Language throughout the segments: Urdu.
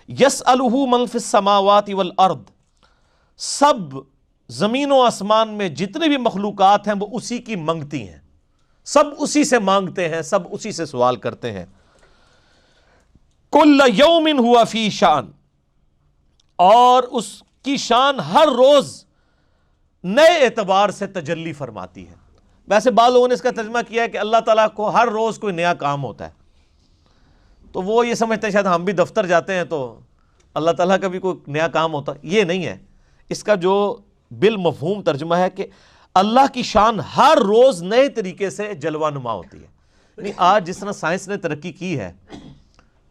یسألہ من فی السماوات والارض، سب زمین و آسمان میں جتنے بھی مخلوقات ہیں وہ اسی کی منگتی ہیں، سب اسی سے مانگتے ہیں، سب اسی سے سوال کرتے ہیں۔ کل یوم ہوا فی شان، اور اس کی شان ہر روز نئے اعتبار سے تجلی فرماتی ہے۔ ویسے بعض لوگوں نے اس کا ترجمہ کیا ہے کہ اللہ تعالیٰ کو ہر روز کوئی نیا کام ہوتا ہے، تو وہ یہ سمجھتے ہیں شاید ہم بھی دفتر جاتے ہیں تو اللہ تعالیٰ کا بھی کوئی نیا کام ہوتا ہے۔ یہ نہیں ہے، اس کا جو بالمفہوم ترجمہ ہے کہ اللہ کی شان ہر روز نئے طریقے سے جلوہ نما ہوتی ہے۔ یعنی آج جس طرح سائنس نے ترقی کی ہے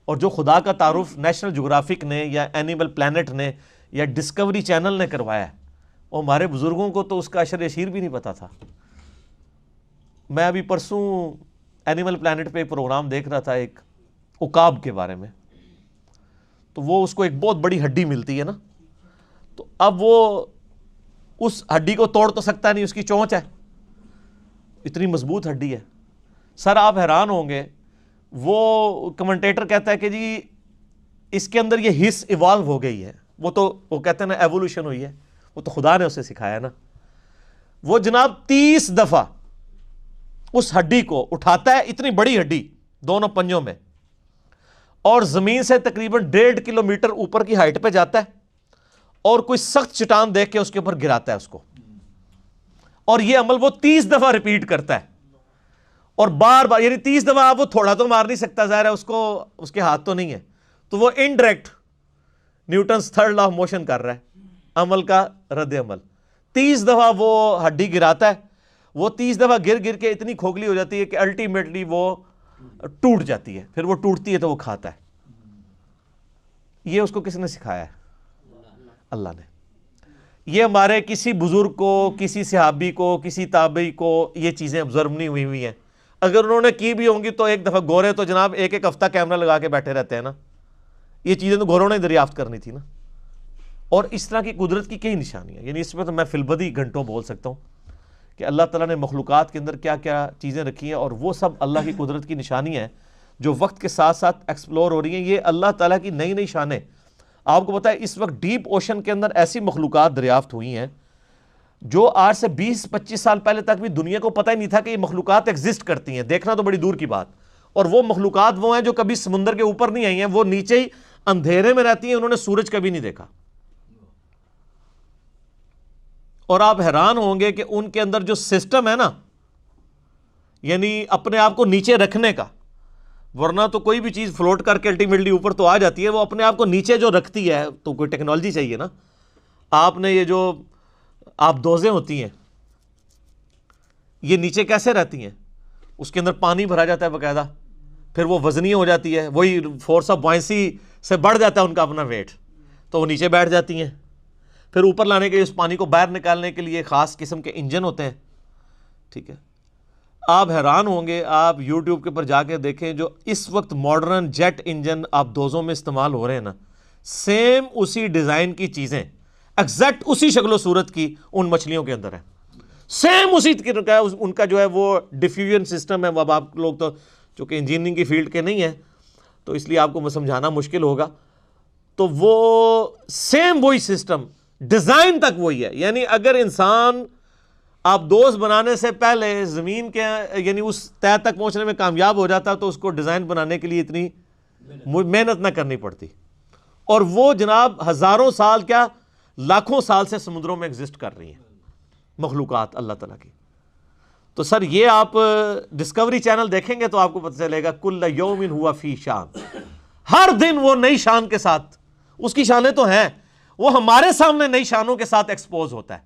اور جو خدا کا تعارف نیشنل جغرافک نے یا اینیمل پلانٹ نے یا ڈسکوری چینل نے کروایا ہے، اور ہمارے بزرگوں کو تو اس کا اشر یشیر بھی نہیں پتا تھا۔ میں ابھی پرسوں اینیمل پلانٹ پہ ایک پروگرام دیکھ رہا تھا ایک عقاب کے بارے میں، تو وہ اس کو ایک بہت بڑی ہڈی ملتی ہے نا، تو اب وہ اس ہڈی کو توڑ تو سکتا نہیں، اس کی چونچ ہے، اتنی مضبوط ہڈی ہے۔ سر آپ حیران ہوں گے، وہ کمنٹیٹر کہتا ہے کہ جی اس کے اندر یہ حص ایوالو ہو گئی ہے، وہ کہتے ہیں نا ایوولوشن ہوئی ہے، وہ تو خدا نے اسے سکھایا نا۔ وہ جناب 30 دفعہ اس ہڈی کو اٹھاتا ہے، اتنی بڑی ہڈی دونوں پنجوں میں، اور زمین سے تقریباً 1.5 کلومیٹر اوپر کی ہائٹ پہ جاتا ہے اور کوئی سخت چٹان دیکھ کے اس کے اوپر گراتا ہے اس کو، اور یہ عمل وہ 30 دفعہ ریپیٹ کرتا ہے، اور بار بار، یعنی 30 دفعہ آپ وہ تھوڑا تو مار نہیں سکتا، ظاہر ہے اس کے ہاتھ تو نہیں ہے، تو وہ indirect Newton's third law of motion کر رہا ہے، عمل کا رد عمل۔ 30 دفعہ وہ ہڈی گراتا ہے، وہ 30 دفعہ گر گر کے اتنی کھوکھلی ہو جاتی ہے کہ الٹیمیٹلی وہ ٹوٹ جاتی ہے، پھر وہ ٹوٹتی ہے تو وہ کھاتا ہے۔ یہ اس کو کس نے سکھایا ہے؟ اللہ نے۔ یہ ہمارے کسی بزرگ کو، کسی صحابی کو، کسی تابعی کو یہ چیزیں ابزرو نہیں ہوئی ہیں۔ اگر انہوں نے کی بھی ہوں گی تو ایک دفعہ گورے تو جناب ایک ہفتہ کیمرہ لگا کے بیٹھے رہتے ہیں نا، یہ چیزیں تو گوروں نے دریافت کرنی تھی نا۔ اور اس طرح کی قدرت کی کئی نشانیاں، یعنی اس میں تو میں فی البدی گھنٹوں بول سکتا ہوں کہ اللہ تعالیٰ نے مخلوقات کے اندر کیا کیا چیزیں رکھی ہیں، اور وہ سب اللہ کی قدرت کی نشانیاں ہیں جو وقت کے ساتھ ساتھ ایکسپلور ہو رہی ہیں۔ یہ اللہ تعالیٰ کی نئی نئی شانیں۔ آپ کو پتہ ہے اس وقت ڈیپ اوشن کے اندر ایسی مخلوقات دریافت ہوئی ہیں جو آج سے 20-25 سال پہلے تک بھی دنیا کو پتہ ہی نہیں تھا کہ یہ مخلوقات ایگزسٹ کرتی ہیں، دیکھنا تو بڑی دور کی بات۔ اور وہ مخلوقات وہ ہیں جو کبھی سمندر کے اوپر نہیں آئی ہیں، وہ نیچے ہی اندھیرے میں رہتی ہیں، انہوں نے سورج کبھی نہیں دیکھا۔ اور آپ حیران ہوں گے کہ ان کے اندر جو سسٹم ہے نا، یعنی اپنے آپ کو نیچے رکھنے کا، ورنہ تو کوئی بھی چیز فلوٹ کر کے الٹیمیٹلی اوپر تو آ جاتی ہے، وہ اپنے آپ کو نیچے جو رکھتی ہے تو کوئی ٹیکنالوجی چاہیے نا۔ آپ نے یہ جو آپ دوزیں ہوتی ہیں، یہ نیچے کیسے رہتی ہیں؟ اس کے اندر پانی بھرا جاتا ہے باقاعدہ، پھر وہ وزنی ہو جاتی ہے، وہی فورس آف بوائنسی سے بڑھ جاتا ہے ان کا اپنا ویٹ، تو وہ نیچے بیٹھ جاتی ہیں۔ پھر اوپر لانے کے لیے اس پانی کو باہر نکالنے کے لیے خاص قسم کے انجن ہوتے ہیں، ٹھیک ہے۔ آپ حیران ہوں گے، آپ یوٹیوب کے پر جا کے دیکھیں جو اس وقت ماڈرن جیٹ انجن آپ دوزوں میں استعمال ہو رہے ہیں نا، سیم اسی ڈیزائن کی چیزیں، ایگزیکٹ اسی شکل و صورت کی ان مچھلیوں کے اندر ہے، سیم اسی کا ان کا جو ہے وہ ڈیفیوژن سسٹم ہے۔ اب آپ لوگ تو چونکہ انجینئرنگ کی فیلڈ کے نہیں ہیں تو اس لیے آپ کو سمجھانا مشکل ہوگا، تو وہ سیم وہی سسٹم، ڈیزائن تک وہی ہے۔ یعنی اگر انسان آپ دوست بنانے سے پہلے زمین کے یعنی اس طے تک پہنچنے میں کامیاب ہو جاتا تو اس کو ڈیزائن بنانے کے لیے اتنی محنت نہ کرنی پڑتی، اور وہ جناب ہزاروں سال کیا لاکھوں سال سے سمندروں میں ایگزسٹ کر رہی ہیں مخلوقات اللہ تعالیٰ کی۔ تو سر یہ آپ ڈسکوری چینل دیکھیں گے تو آپ کو پتہ چلے گا کل یوم ہوا فی شان، ہر دن وہ نئی شان کے ساتھ، اس کی شانیں تو ہیں، وہ ہمارے سامنے نئی شانوں کے ساتھ ایکسپوز ہوتا ہے،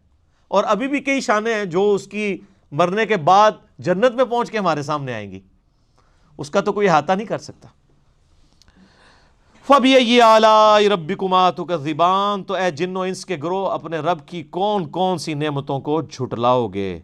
اور ابھی بھی کئی شانیں ہیں جو اس کی مرنے کے بعد جنت میں پہنچ کے ہمارے سامنے آئیں گی، اس کا تو کوئی احاطہ نہیں کر سکتا۔ فَبِأَيِّ آلَاءِ رَبِّكُمَا تُكَذِّبَانِ، تو اے جن و انس کے گروہ اپنے رب کی کون کون سی نعمتوں کو جھٹلاؤ گے۔